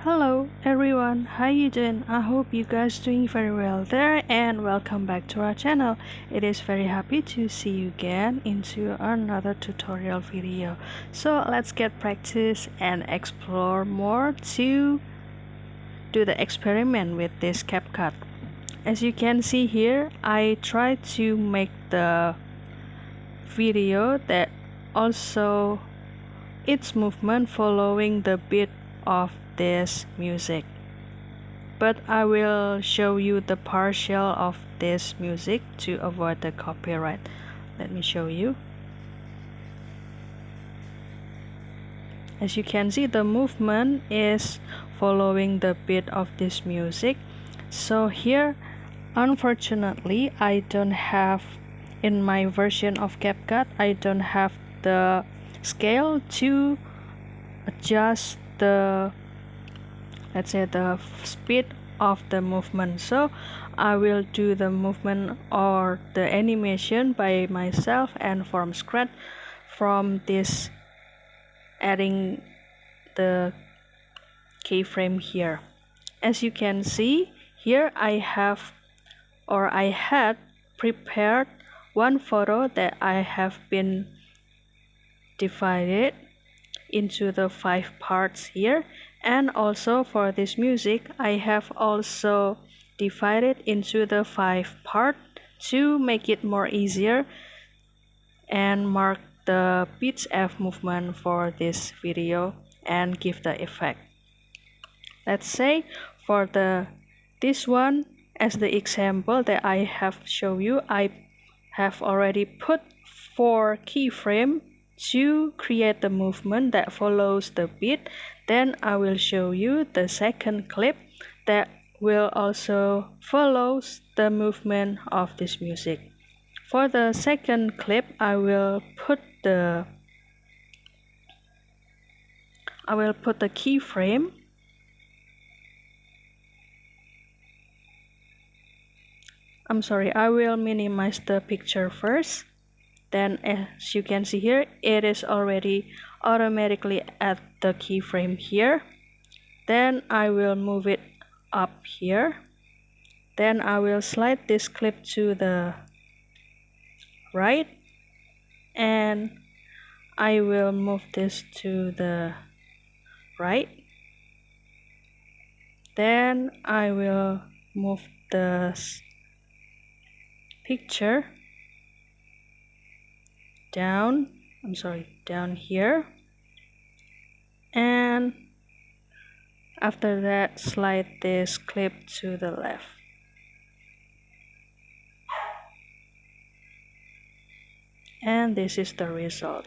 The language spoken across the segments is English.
Hello everyone, how you doing? I hope you guys doing very well there, and welcome back to our channel. It is very happy to see you again into another tutorial video. So let's get practice and explore more to do the experiment with this Capcut. As you can see here, I try to make the video that also its movement following the beat of this music, but I will show you the partial of this music to avoid the copyright. Let me show you. As you can see, the movement is following the beat of this music. So here, unfortunately, I don't have, in my version of Capcut, I don't have the scale to adjust the, let's say, the speed of the movement. So I will do the movement or the animation by myself and from scratch, from this adding the keyframe here. As you can see here, I had prepared one photo that I have been divided into the 5 parts here, and also for this music I have also divided into the 5 parts to make it more easier and mark the pitch F movement for this video and give the effect. Let's say for this one, as the example that I have shown you, I have already put 4 keyframes to create the movement that follows the beat. Then I will show you the second clip that will also follow the movement of this music. For the second clip, I will put the keyframe. I will minimize the picture first. Then as you can see here, it is already automatically at the keyframe here. Then I will move it up here. Then I will slide this clip to the right, and I will move this to the right. Then I will move the picture down here, and after that slide this clip to the left. And this is the result.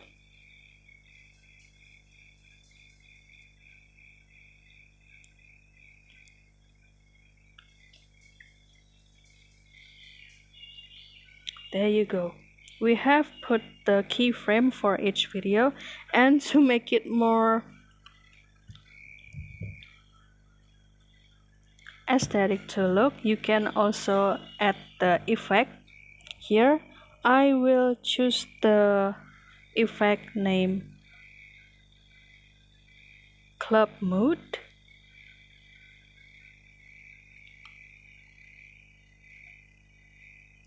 There you go. We have put the keyframe for each video, and to make it more aesthetic to look, you can also add the effect. Here I will choose the effect name Club Mood.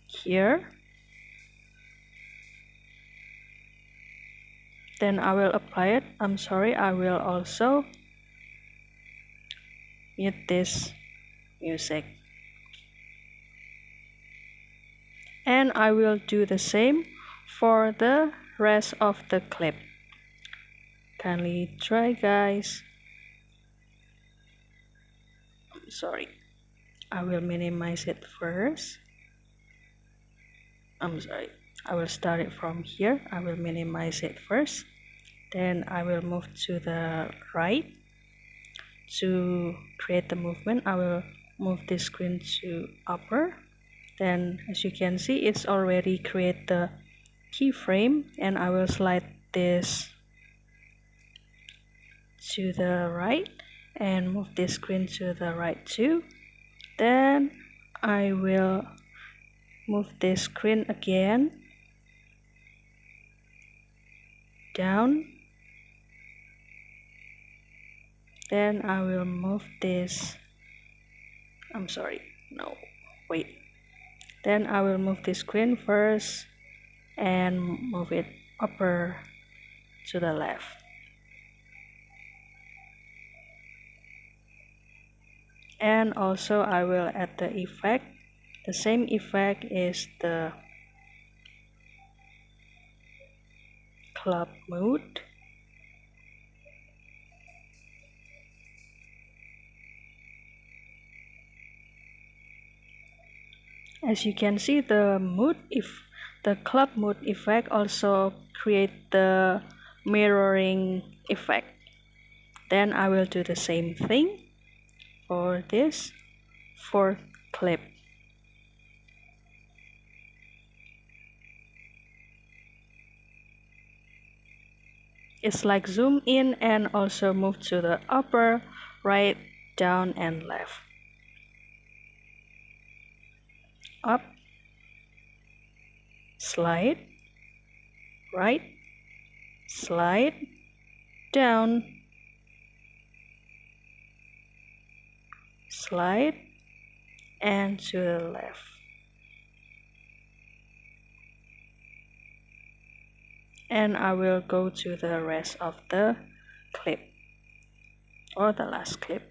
Here. Then I will apply it. I will also mute this music. And I will do the same for the rest of the clip. Kindly try, guys. I will minimize it first. I will start it from here. I will minimize it first. Then I will move to the right to create the movement. I will move this screen to upper. Then as you can see, it's already create the keyframe, and I will slide this to the right and move this screen to the right too. Then I will move this screen again down. Then I will move this, I'm sorry, no, wait. Then I will move this screen first and move it upper to the left. And also I will add the effect. The same effect is the club mood. As you can see, the club mood effect also create the mirroring effect. Then I will do the same thing for this fourth clip. It's like zoom in and also move to the upper, right, down and left. Up, slide, right, slide, down, slide, and to the left. And I will go to the rest of the clip, or the last clip.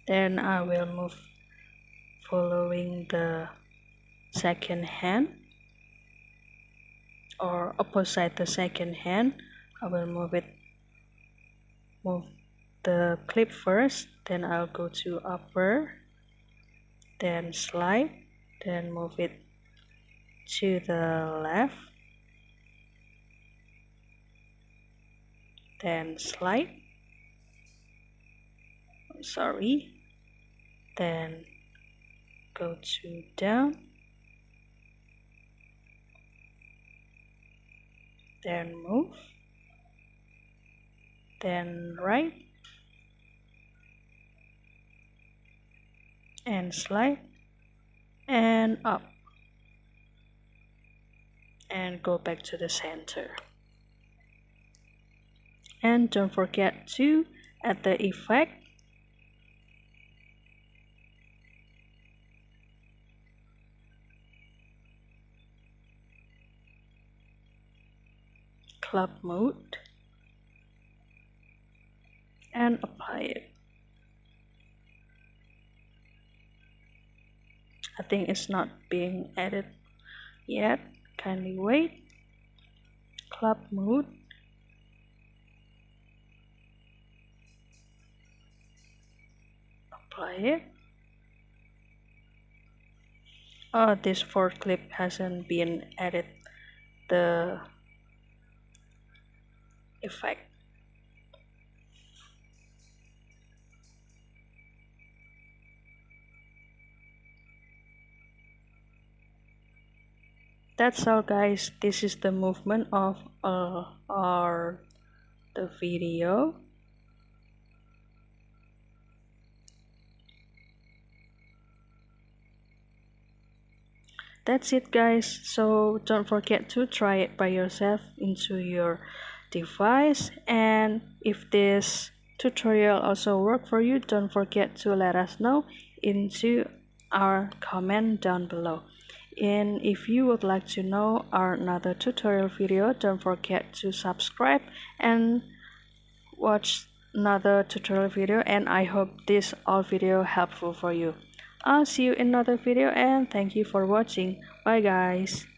Then I will move following the second hand, or opposite the second hand. I will move the clip first, then I'll go to upper, then slide, then move it to the left, then slide, sorry, then go to down, then move, then right, and slide, and up, and go back to the center. And don't forget to add the effect, club mode, and apply it. I think it's not being added yet, kindly wait. Club mode, apply it. Oh, this fourth clip hasn't been added, the effect. That's all guys, this is the movement of the video. That's it guys, so don't forget to try it by yourself into your device, and if this tutorial also worked for you, don't forget to let us know into our comment down below. And if you would like to know our another tutorial video, don't forget to subscribe and watch another tutorial video, and I hope this all video helpful for you. I'll see you in another video, and thank you for watching. Bye guys.